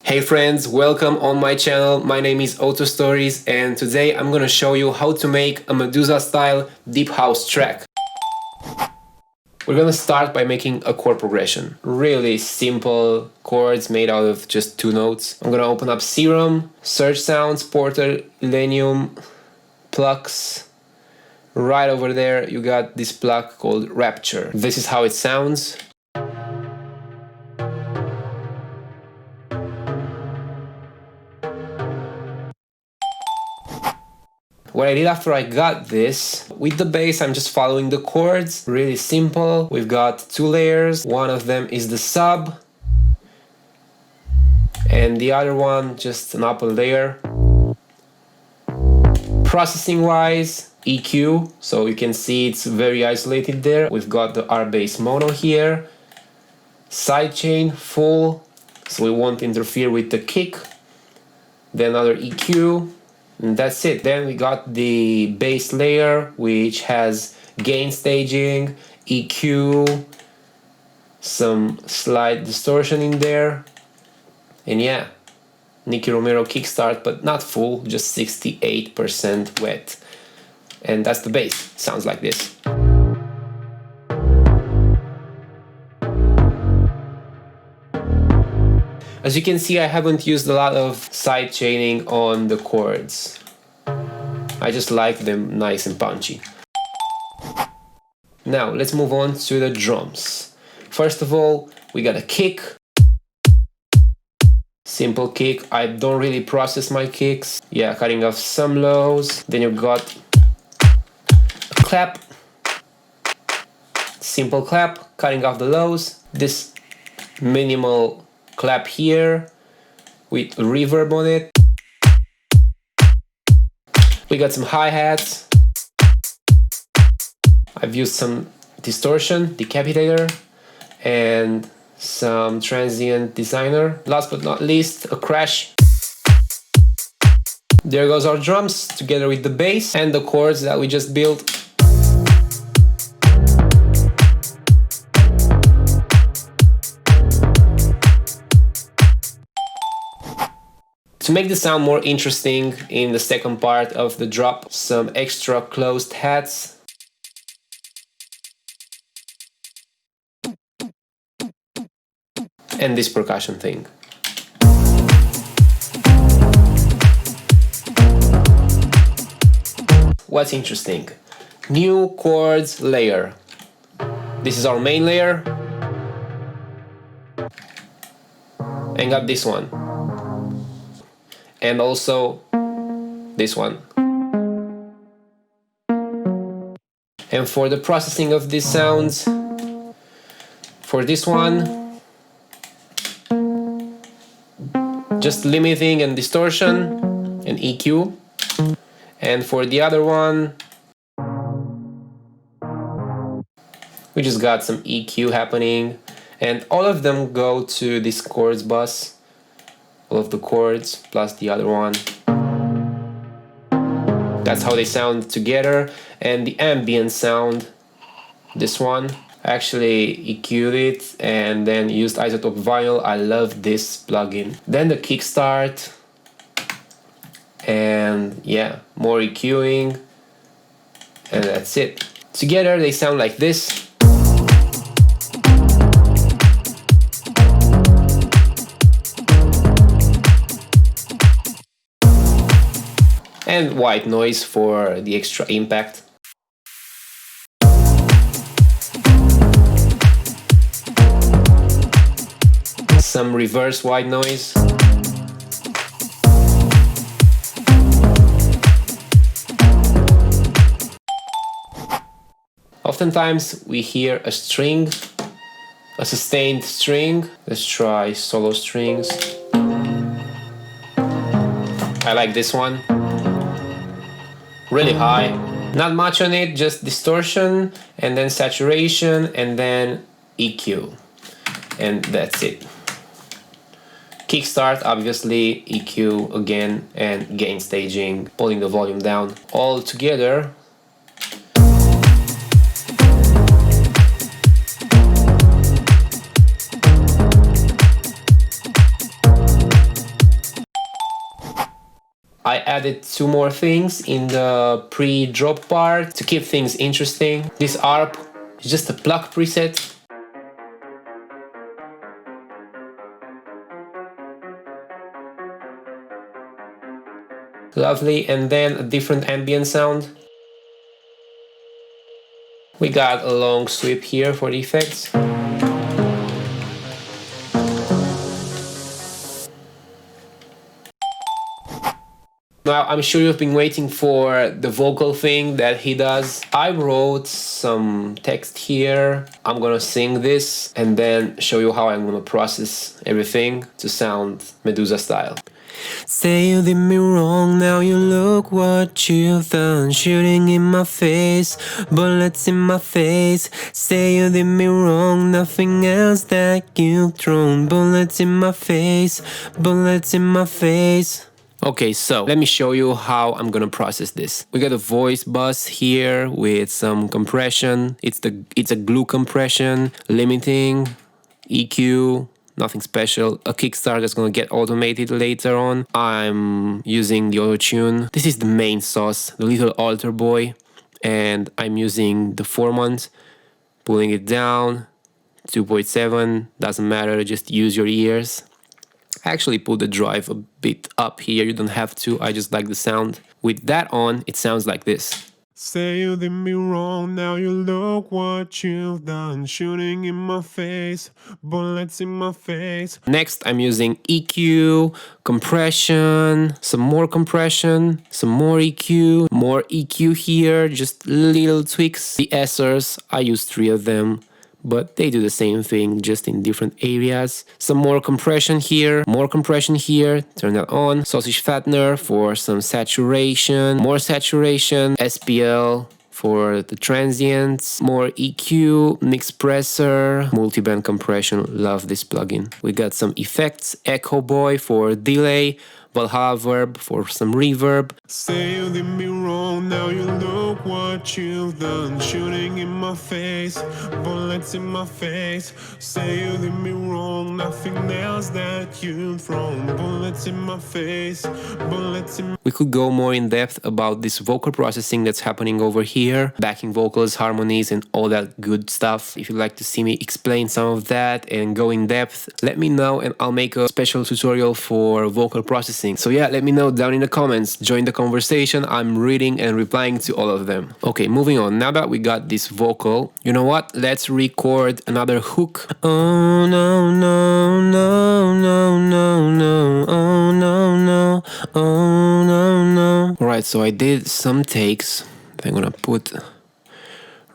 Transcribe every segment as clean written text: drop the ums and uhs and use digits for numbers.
Hey friends, welcome on my channel. My name is Otto Stories and today I'm gonna show you how to make a Meduza style deep house track. We're gonna start by making a chord progression. Really simple chords made out of just 2 notes. I'm gonna open up Serum, Search Sounds, Porter, Illenium, Plucks. Right over there you got this plug called Rapture. This is how it sounds. What I did after I got this, with the bass I'm just following the chords, really simple. We've got 2 layers, one of them is the sub, and the other one just an upper layer. Processing wise, EQ, so you can see it's very isolated there. We've got the R bass mono here, sidechain full, so we won't interfere with the kick, then another EQ. And that's it. Then we got the bass layer, which has gain staging, EQ, some slight distortion in there, and yeah, Nicky Romero kickstart, but not full, just 68% wet. And that's the bass. Sounds like this. As you can see, I haven't used a lot of side chaining on the chords. I just like them nice and punchy. Now, let's move on to the drums. First of all, we got a kick. Simple kick. I don't really process my kicks. Yeah, cutting off some lows. Then you've got a clap. Simple clap, cutting off the lows. This minimal clap here with reverb on it. We got some hi-hats. I've used some distortion, decapitator, and some transient designer. Last but not least, a crash. There goes our drums together with the bass and the chords that we just built. To make the sound more interesting in the second part of the drop, some extra closed hats. And this percussion thing. What's interesting? New chords layer. This is our main layer. And got this one. And also this one. And for the processing of these sounds, for this one, just limiting and distortion and EQ. And for the other one, we just got some EQ happening, and all of them go to this chords bus. All of the chords plus the other one. That's how they sound together. And the ambient sound, this one, I actually EQ'd it and then used Isotope Vinyl. I love this plugin. Then the kickstart, and yeah, more EQing, and that's it. Together they sound like this. And white noise for the extra impact. Some reverse white noise. Oftentimes we hear a string, a sustained string. Let's try solo strings. I like this one. Really high, not much on it, just distortion and then saturation and then EQ, and that's it. Kickstart, obviously, EQ again, and gain staging, pulling the volume down. All together I added 2 more things in the pre-drop part to keep things interesting. This ARP is just a pluck preset. Lovely, and then a different ambient sound. We got a long sweep here for the effects. Now, I'm sure you've been waiting for the vocal thing that he does. I wrote some text here. I'm gonna sing this and then show you how I'm gonna process everything to sound Meduza style. Say you did me wrong, now you look what you've done. Shooting in my face, bullets in my face. Say you did me wrong, nothing else that you've thrown. Bullets in my face, bullets in my face. Okay, so let me show you how I'm gonna process this. We got a voice bus here with some compression. It's a glue compression, limiting, EQ, nothing special. A kickstart that's gonna get automated later on. I'm using the auto tune. This is the main sauce, the little altar boy, and I'm using the 4-month, pulling it down, 2.7, doesn't matter, just use your ears. I actually put the drive a bit up here, you don't have to, I just like the sound. With that on, it sounds like this. Say you did me wrong, now you look what you've done. Shooting in my face, bullets in my face. Next, I'm using EQ, compression, some more compression, some more EQ here, just little tweaks. The Sers, I use 3 of them, but they do the same thing, just in different areas. Some more compression here, turn that on. Sausage fattener for some saturation, more saturation. SPL for the transients, more EQ, mixpressor, multiband compression, love this plugin. We got some effects, Echo Boy for delay, Valhalla Verb for some reverb. Say you did me wrong, now you look what you've done. Shooting in my face, bullets in my face. Say you did me wrong, nothing else that you've thrown. Bullets in my face, bullets in my... We could go more in depth about this vocal processing that's happening over here. Backing vocals, harmonies, and all that good stuff. If you'd like to see me explain some of that and go in depth, let me know and I'll make a special tutorial for vocal processing. So yeah, let me know down in the comments, join the conversation, I'm reading and replying to all of them. Okay, moving on, now that we got this vocal, you know what, let's record another hook. Oh no, no, no, no, no, no, oh no, no, oh no, no. Alright, so I did some takes that I'm gonna put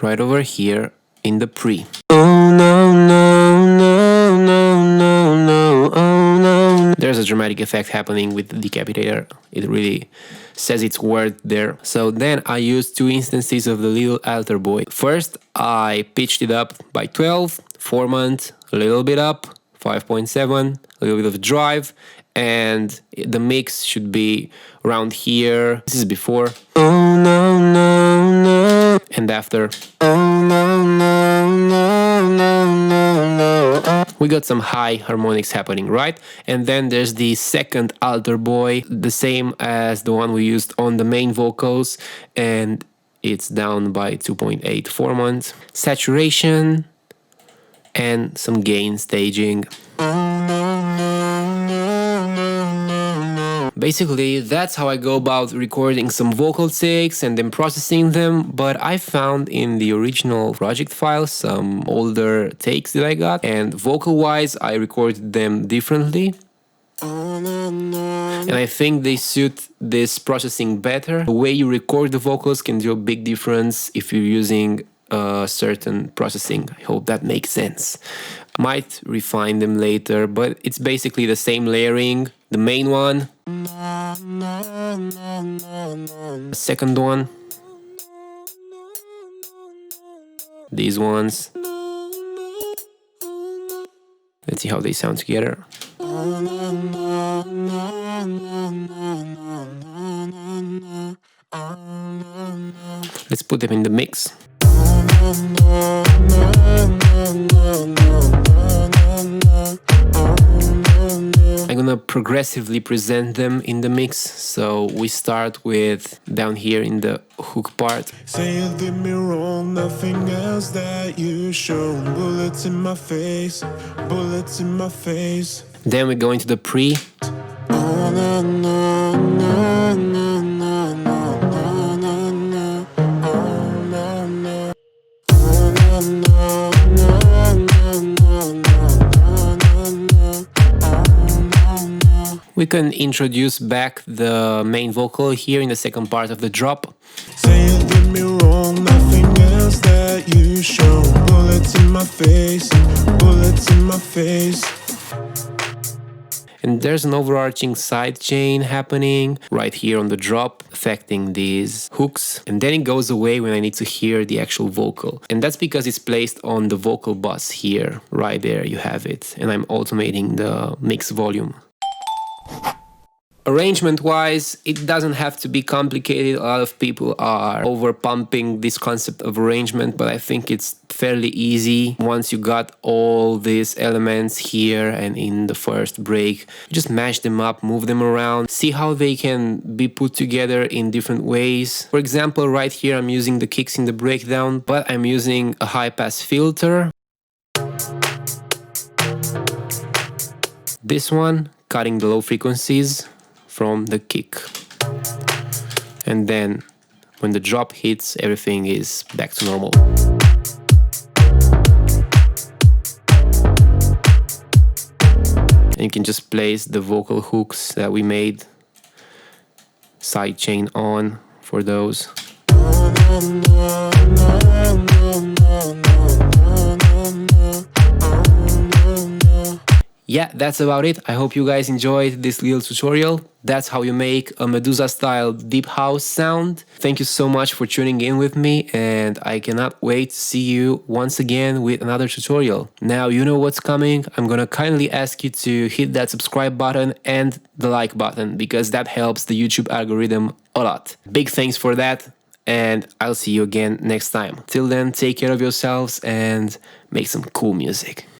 right over here in the pre. Oh no, no, no, no, no, no, oh no. There's a dramatic effect happening with the decapitator. It really says its word there. So then I used 2 instances of the little altar boy. First, I pitched it up by 12, 4-month, a little bit up, 5.7, a little bit of drive, and the mix should be around here. This is before. Oh no, no, no. And after. Oh no, no, no, no, no, no. We got some high harmonics happening, right? And then there's the second altar boy, the same as the one we used on the main vocals, and it's down by 2.8, 4-month. Saturation and some gain staging. Basically, that's how I go about recording some vocal takes and then processing them, but I found in the original project file some older takes that I got, and vocal-wise, I recorded them differently. And I think they suit this processing better. The way you record the vocals can do a big difference if you're using a certain processing. I hope that makes sense. Might refine them later, but it's basically the same layering. The main one, the second one, these ones. Let's see how they sound together. Let's put them in the mix. I'm gonna progressively present them in the mix. So we start with down here in the hook part. Say you did me wrong, nothing else that you show. Bullets in my face, bullets in my face. Then we go into the pre. Oh, no, no, no, no, no, no, no, no, no. Oh, no, no. Oh, no, no, no, no, no, no, no, no. Oh, no, no. We can introduce back the main vocal here in the second part of the drop. Say you did me wrong, nothing else that you show. Bullets in my face, bullets in my face. And there's an overarching side chain happening right here on the drop, affecting these hooks. And then it goes away when I need to hear the actual vocal. And that's because it's placed on the vocal bus here. Right there you have it. And I'm automating the mix volume. Arrangement-wise, it doesn't have to be complicated. A lot of people are over-pumping this concept of arrangement, but I think it's fairly easy. Once you got all these elements here and in the first break, you just mash them up, move them around, see how they can be put together in different ways. For example, right here I'm using the kicks in the breakdown, but I'm using a high-pass filter. This one, cutting the low frequencies from the kick. And then when the drop hits, everything is back to normal. And you can just place the vocal hooks that we made, side chain on for those. Yeah, that's about it. I hope you guys enjoyed this little tutorial. That's how you make a Meduza style deep house sound. Thank you so much for tuning in with me, and I cannot wait to see you once again with another tutorial. Now you know what's coming. I'm gonna kindly ask you to hit that subscribe button and the like button, because that helps the YouTube algorithm a lot. Big thanks for that, and I'll see you again next time. Till then, take care of yourselves and make some cool music.